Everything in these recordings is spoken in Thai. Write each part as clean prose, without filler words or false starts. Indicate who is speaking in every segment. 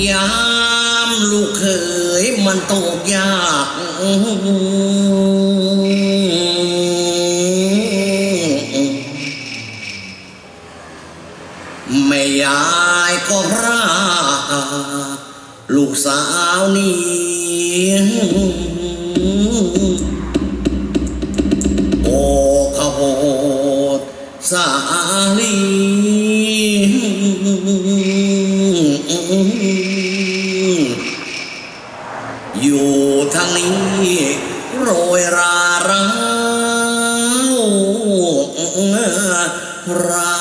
Speaker 1: ยามลูกเขยมันตกยากแม่ยายก็รักลูกสาวนี้โอ้ขโมยสาลีอยู่ทางนี้โรยราร้าวรา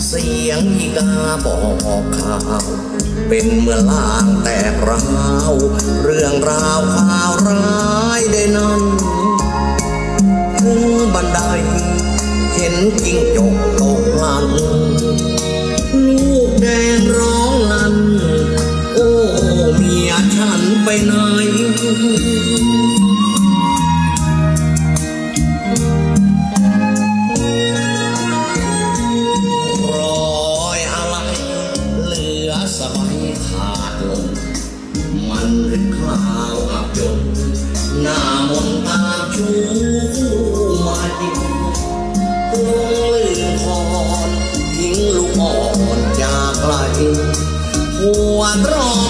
Speaker 1: เสียงอีกาบอกข่าวเป็นเมื่อลางแตกร้าวเรื่องราวข่าวร้ายได้นั้นถึงบันไดเห็นจิ้งจกตกลันลูกแดงร้องลั่นโอ้เมียฉันไปไหนสบายขาดลงมันเป็นคราวอับจนหน้ามนตามชูมาดินลงลื่นคอนทิ้งลูกอ่อนจากไกลหัวร้อน